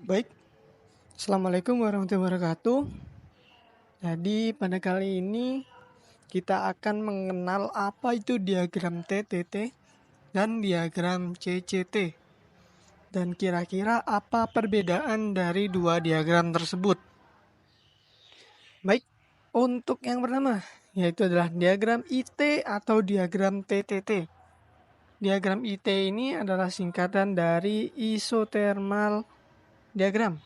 Baik, Assalamualaikum warahmatullahi wabarakatuh. Jadi pada kali ini kita akan mengenal apa itu diagram TTT dan diagram CCT. Dan kira-kira apa perbedaan dari dua diagram tersebut. Baik, untuk yang pertama yaitu adalah diagram IT atau diagram TTT. Diagram IT ini adalah singkatan dari isothermal diagram.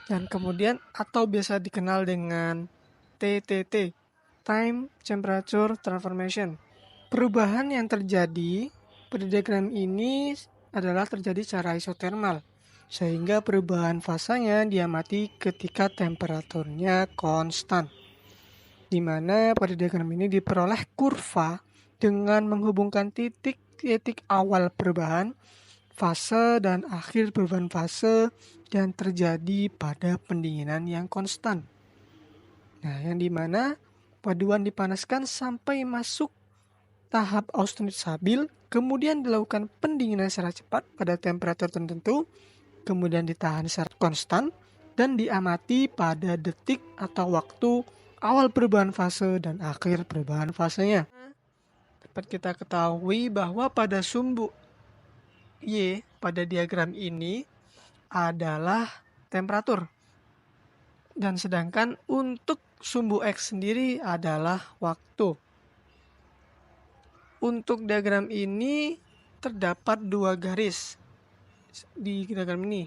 Dan kemudian atau biasa dikenal dengan TTT, Time Temperature Transformation. Perubahan yang terjadi pada diagram ini adalah terjadi secara isotermal, sehingga perubahan fasanya diamati ketika temperaturnya konstan. Di mana pada diagram ini diperoleh kurva dengan menghubungkan titik-titik awal perubahan, fase dan akhir perubahan fase yang terjadi pada pendinginan yang konstan. Nah, yang dimana paduan dipanaskan sampai masuk tahap austenit stabil, kemudian dilakukan pendinginan secara cepat pada temperatur tertentu, kemudian ditahan secara konstan, dan diamati pada detik atau waktu awal perubahan fase dan akhir perubahan fasenya. Dapat kita ketahui bahwa pada sumbu Y pada diagram ini adalah temperatur. Dan sedangkan untuk sumbu X sendiri adalah waktu. Untuk diagram ini terdapat dua garis di diagram ini.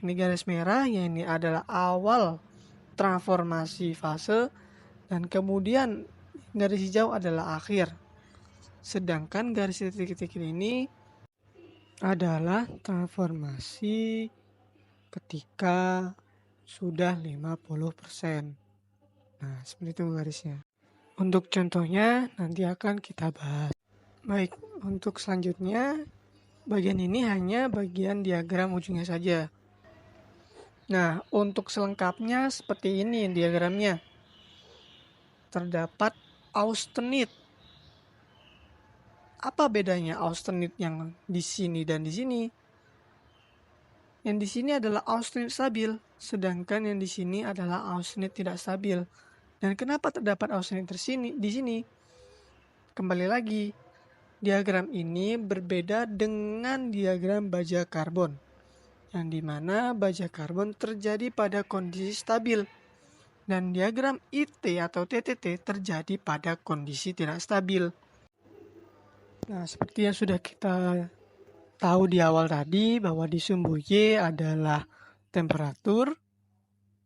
Ini garis merah, yang ini adalah awal transformasi fase, dan kemudian garis hijau adalah akhir. Sedangkan garis titik-titik ini adalah transformasi ketika sudah 50%. Nah, seperti itu garisnya. Untuk contohnya nanti akan kita bahas. Baik, untuk selanjutnya bagian ini hanya bagian diagram ujungnya saja. Nah, untuk selengkapnya seperti ini diagramnya. Terdapat austenit. Apa bedanya austenit yang di sini dan di sini? Yang di sini adalah austenit stabil, sedangkan yang di sini adalah austenit tidak stabil. Dan kenapa terdapat austenit di sini? Kembali lagi, diagram ini berbeda dengan diagram baja karbon, yang dimana baja karbon terjadi pada kondisi stabil, dan diagram IT atau TTT terjadi pada kondisi tidak stabil. Nah, seperti yang sudah kita tahu di awal tadi, bahwa di sumbu Y adalah temperatur.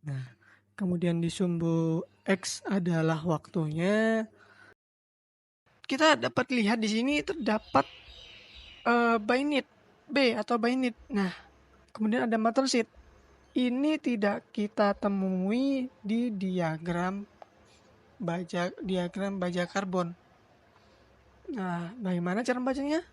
Nah, kemudian di sumbu X adalah waktunya. Kita dapat lihat di sini terdapat binit B atau binit. Nah, kemudian ada matersit. Ini tidak kita temui di diagram baja karbon. Nah, bagaimana cara membacanya?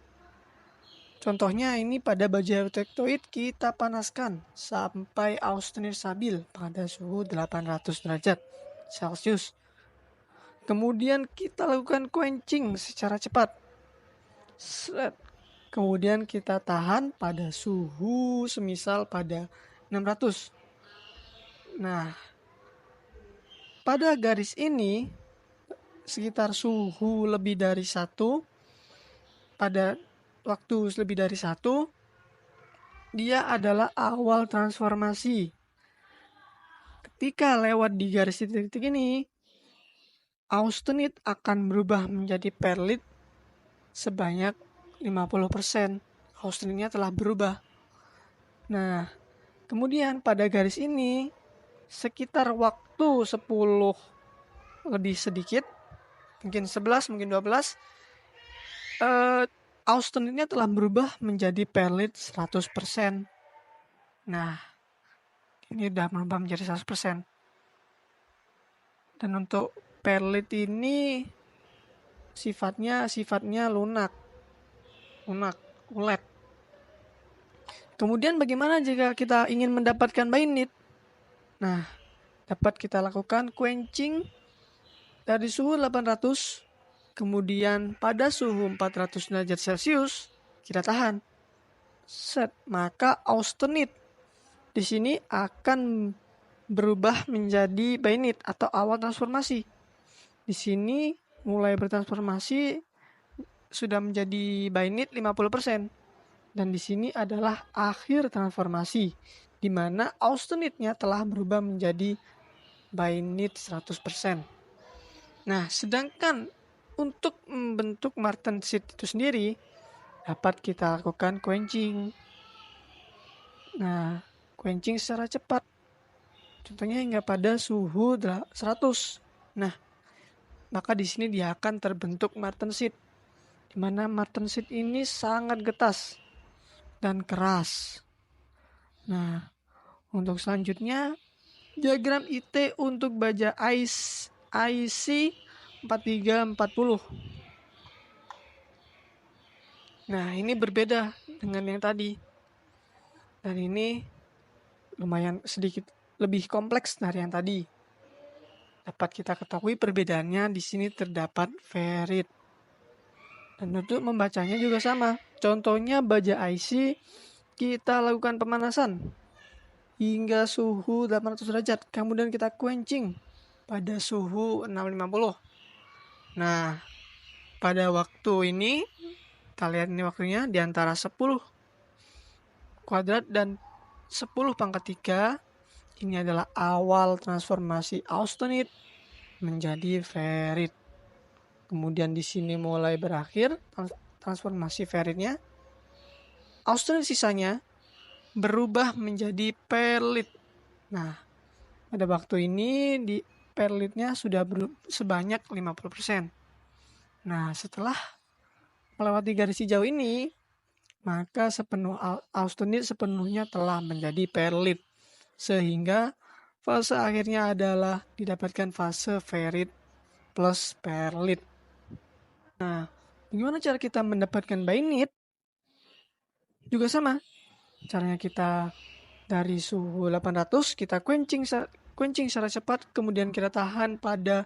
Contohnya ini pada baja eutektoid kita panaskan sampai austenit stabil pada suhu 800 derajat Celcius. Kemudian kita lakukan quenching secara cepat. Kemudian kita tahan pada suhu semisal pada 600. Nah, pada garis ini sekitar suhu lebih dari 1, pada waktu lebih dari 1, dia adalah awal transformasi. Ketika lewat di garis titik-titik ini, austenit akan berubah menjadi perlit sebanyak 50%. Austenitnya telah berubah. Nah, kemudian pada garis ini sekitar waktu 10 lebih sedikit, mungkin 11, mungkin 12, austenitnya telah berubah menjadi perlit 100%. Nah, ini sudah berubah menjadi 100%. Dan untuk perlit ini sifatnya lunak, ulet. Kemudian bagaimana jika kita ingin mendapatkan binit? Nah, dapat kita lakukan quenching dari suhu 800, kemudian pada suhu 400 derajat Celcius kita tahan. Maka austenit di sini akan berubah menjadi bainit atau awal transformasi. Di sini mulai bertransformasi sudah menjadi bainit 50%. Dan di sini adalah akhir transformasi, di mana austenitnya telah berubah menjadi bainit 100%. Nah, sedangkan untuk membentuk martensit itu sendiri, dapat kita lakukan quenching. Nah, quenching secara cepat. Contohnya hingga pada suhu 100. Nah, maka di sini dia akan terbentuk martensit, di mana martensit ini sangat getas dan keras. Nah, untuk selanjutnya diagram IT untuk baja IC 4340. Nah, ini berbeda dengan yang tadi. Dan ini lumayan sedikit lebih kompleks dari yang tadi. Dapat kita ketahui perbedaannya di sini terdapat ferrit. Dan untuk membacanya juga sama. Contohnya baja IC kita lakukan pemanasan hingga suhu 800 derajat. Kemudian kita quenching pada suhu 650. Nah, pada waktu ini kita lihat ini waktunya di antara 10 kuadrat dan 10 pangkat 3. Ini adalah awal transformasi austenit menjadi ferrit. Kemudian di sini mulai berakhir transformasi ferritnya. Austenit sisanya berubah menjadi perlit. Nah, pada waktu ini di perlitnya sudah sebanyak 50%. Nah, setelah melewati garis hijau ini, maka austenit sepenuhnya telah menjadi perlit. Sehingga fase akhirnya adalah didapatkan fase ferrit plus perlit. Nah, bagaimana cara kita mendapatkan bainit? Juga sama. Caranya kita dari suhu 800 kita quenching secara cepat, kemudian kita tahan pada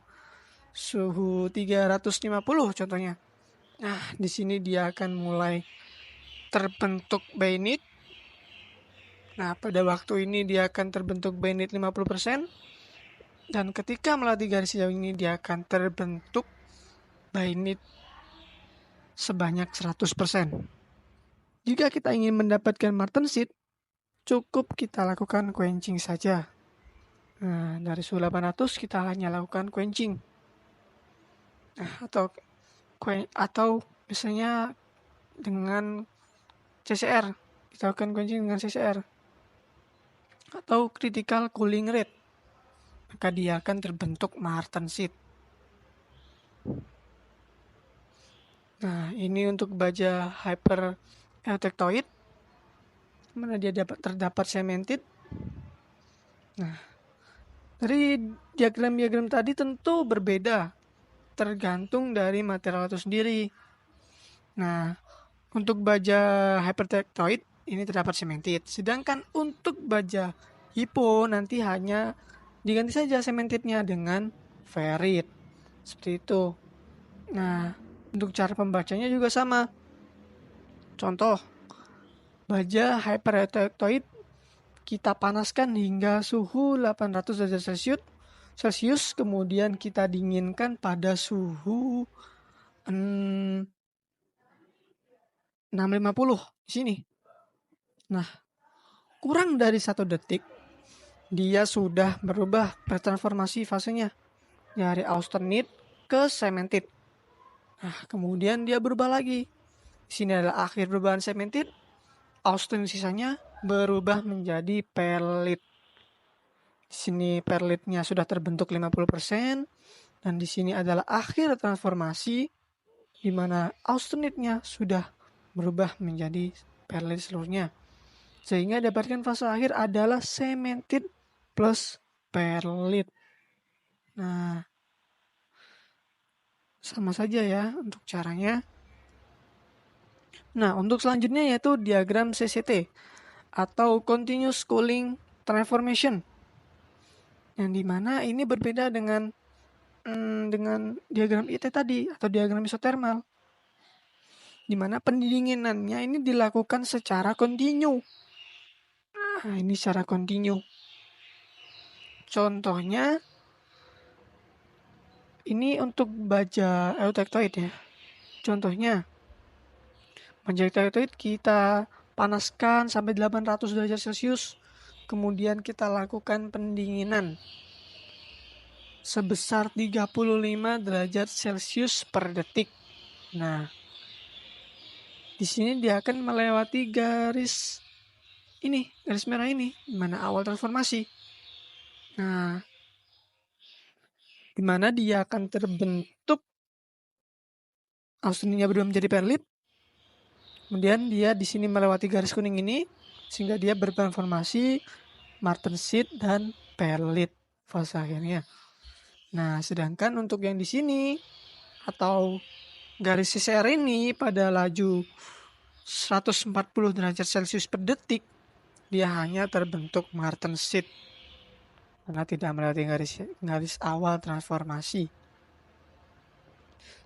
suhu 350 contohnya. Nah, di sini dia akan mulai terbentuk bainit. Nah, pada waktu ini dia akan terbentuk bainit 50%. Dan ketika melewati garis hijau ini dia akan terbentuk bainit sebanyak 100%. Jika kita ingin mendapatkan martensit, cukup kita lakukan quenching saja. Nah, dari suhu 800 kita hanya lakukan quenching. Nah, atau misalnya dengan CCR, kita lakukan quenching dengan CCR atau critical cooling rate, maka dia akan terbentuk martensit. Nah, ini untuk baja hyper eutectoid, mana dia terdapat cemented. Nah, dari diagram-diagram tadi tentu berbeda, tergantung dari material itu sendiri. Nah, untuk baja hypertectoid ini terdapat cemented. Sedangkan untuk baja hipo nanti hanya diganti saja cementednya dengan ferrit. Seperti itu. Nah, untuk cara pembacanya juga sama. Contoh, baja hypertectoid kita panaskan hingga suhu 800 derajat Celcius, kemudian kita dinginkan pada suhu 650 di sini. Nah, kurang dari 1 detik dia sudah berubah bertransformasi fasenya dari austenit ke cemented. Nah, kemudian dia berubah lagi. Di sini adalah akhir perubahan cemented. Austenit sisanya berubah menjadi perlit. Di sini perlitnya sudah terbentuk 50% dan di sini adalah akhir transformasi di mana austenitnya sudah berubah menjadi perlit seluruhnya. Sehingga dapatkan fase akhir adalah cemented plus perlit. Nah, sama saja ya untuk caranya. Nah, untuk selanjutnya yaitu diagram CCT atau Continuous Cooling Transformation. Yang dimana ini berbeda dengan diagram IT tadi atau diagram isotermal. Dimana pendinginannya ini dilakukan secara kontinu. Nah, ini secara kontinu. Contohnya, ini untuk baja eutektoid ya. Contohnya, baja eutektoid kita panaskan sampai 800 derajat Celcius. Kemudian kita lakukan pendinginan sebesar 35 derajat Celcius per detik. Nah, di sini dia akan melewati garis merah ini, di mana awal transformasi. Nah, di mana dia akan terbentuk austenitnya berubah menjadi perlit. Kemudian dia di sini melewati garis kuning ini sehingga dia bertransformasi martensit dan perlit fase akhirnya. Nah, sedangkan untuk yang di sini atau garis CCR ini pada laju 140 derajat Celcius per detik, dia hanya terbentuk martensit karena tidak melewati garis awal transformasi.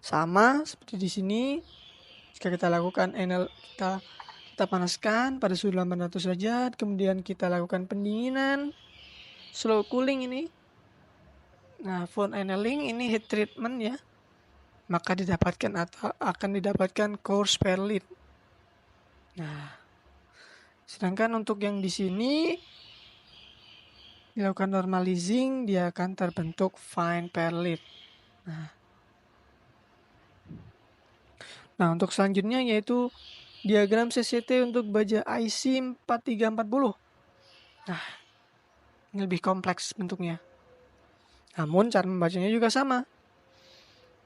Sama seperti di sini, jika kita lakukan kita panaskan pada suhu 800 derajat, kemudian kita lakukan pendinginan, slow cooling ini. Nah, phone annealing ini heat treatment ya. Maka akan didapatkan coarse perlit. Nah, sedangkan untuk yang di sini dilakukan normalizing, dia akan terbentuk fine perlit. Nah, untuk selanjutnya yaitu diagram CCT untuk baja IC 4340. Nah, ini lebih kompleks bentuknya. Namun cara membacanya juga sama.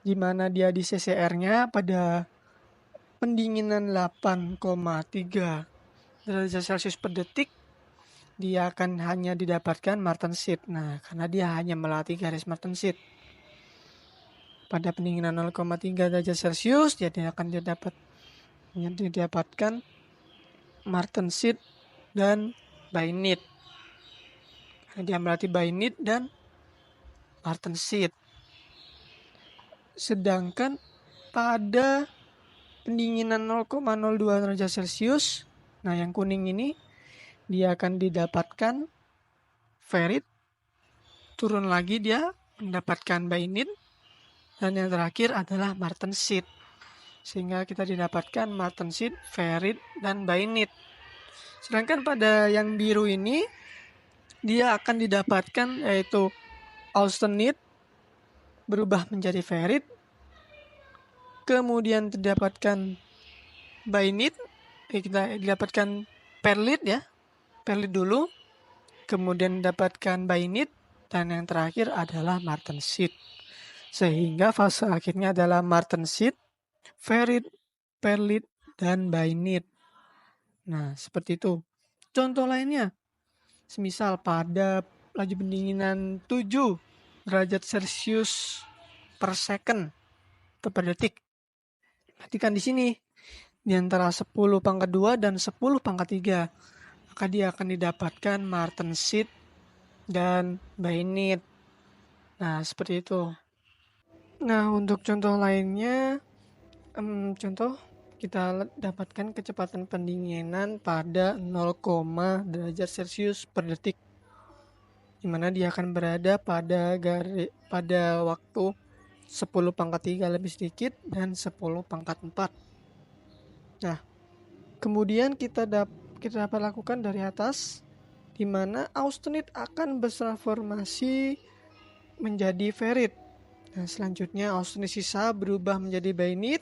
Di mana dia di CCR-nya pada pendinginan 8,3 derajat Celcius per detik, dia akan hanya didapatkan martensit. Nah, karena dia hanya melewati garis martensit. Pada pendinginan 0,3 derajat Celcius, dia akan didapatkan martensit dan bainit. Karena dia melewati bainit dan martensit. Sedangkan pada pendinginan 0,02 derajat Celcius, nah yang kuning ini, dia akan didapatkan ferrit, turun lagi dia mendapatkan bainit, dan yang terakhir adalah martensit. Sehingga kita didapatkan martensit, ferrit, dan bainit. Sedangkan pada yang biru ini, dia akan didapatkan yaitu austenit berubah menjadi ferrit, kemudian terdapatkan bainit, kita didapatkan perlit ya, perlit dulu, kemudian dapatkan bainit, dan yang terakhir adalah martensit. Sehingga fase akhirnya adalah martensit, ferrit, perlit, dan bainit. Nah, seperti itu. Contoh lainnya, semisal pada laju pendinginan 7 derajat Celcius per second atau per detik. Perhatikan di sini, di antara 10 pangkat 2 dan 10 pangkat 3, maka dia akan didapatkan martensit dan bainit. Nah, seperti itu. Nah, untuk contoh lainnya, contoh kita dapatkan kecepatan pendinginan pada 0, derajat Celcius per detik, di mana dia akan berada pada waktu 10 pangkat 3 lebih sedikit dan 10 pangkat 4. Nah, kemudian kita dapat lakukan dari atas, di mana austenit akan bertransformasi menjadi ferrit. Nah, selanjutnya austenit sisa berubah menjadi bainit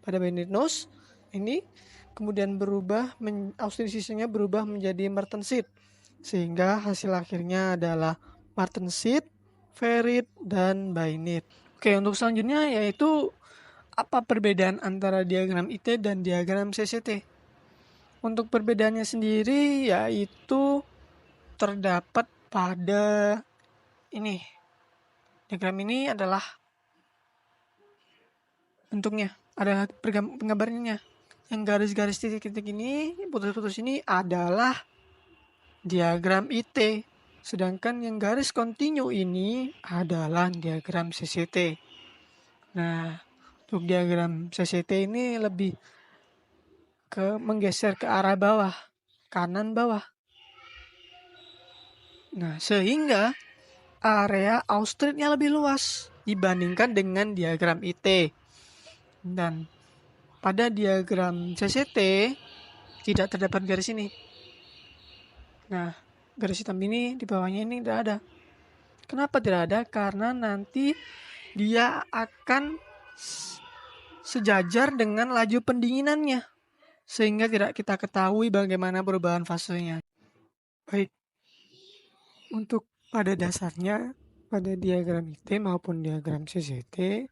pada bainit nose ini, kemudian austenit sisanya berubah menjadi martensit, sehingga hasil akhirnya adalah martensit, ferrit, dan bainit. Oke, untuk selanjutnya yaitu apa perbedaan antara diagram IT dan diagram CCT. Untuk perbedaannya sendiri yaitu terdapat pada ini. Diagram ini adalah bentuknya, ada penggambarannya. Yang garis-garis titik-titik ini, putus-putus ini adalah diagram IT. Sedangkan yang garis kontinu ini adalah diagram CCT. Nah, untuk diagram CCT ini lebih menggeser ke arah bawah, kanan bawah. Nah, sehingga area austriknya lebih luas dibandingkan dengan diagram IT. Dan pada diagram CCT tidak terdapat garis ini. Nah, garis hitam ini di bawahnya ini tidak ada. Kenapa tidak ada? Karena nanti dia akan sejajar dengan laju pendinginannya, sehingga tidak kita ketahui bagaimana perubahan fasenya. Baik, untuk pada dasarnya, pada diagram IT maupun diagram CCT,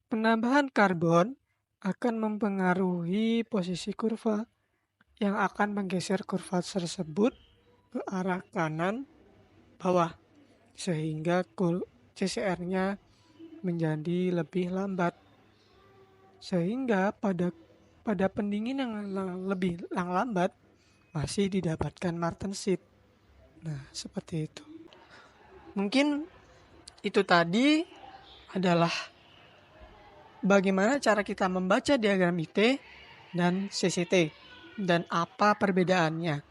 penambahan karbon akan mempengaruhi posisi kurva yang akan menggeser kurva tersebut ke arah kanan bawah, sehingga CCR-nya menjadi lebih lambat. Sehingga pada pendinginan yang lebih lambat masih didapatkan martensit. Nah, seperti itu. Mungkin itu tadi adalah bagaimana cara kita membaca diagram IT dan CCT dan apa perbedaannya.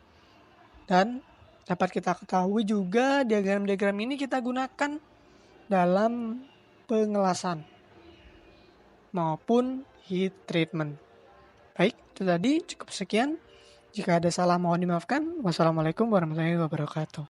Dan dapat kita ketahui juga diagram-diagram ini kita gunakan dalam pengelasan maupun heat treatment. Baik, itu tadi cukup sekian. Jika ada salah mohon dimaafkan. Wassalamualaikum warahmatullahi wabarakatuh.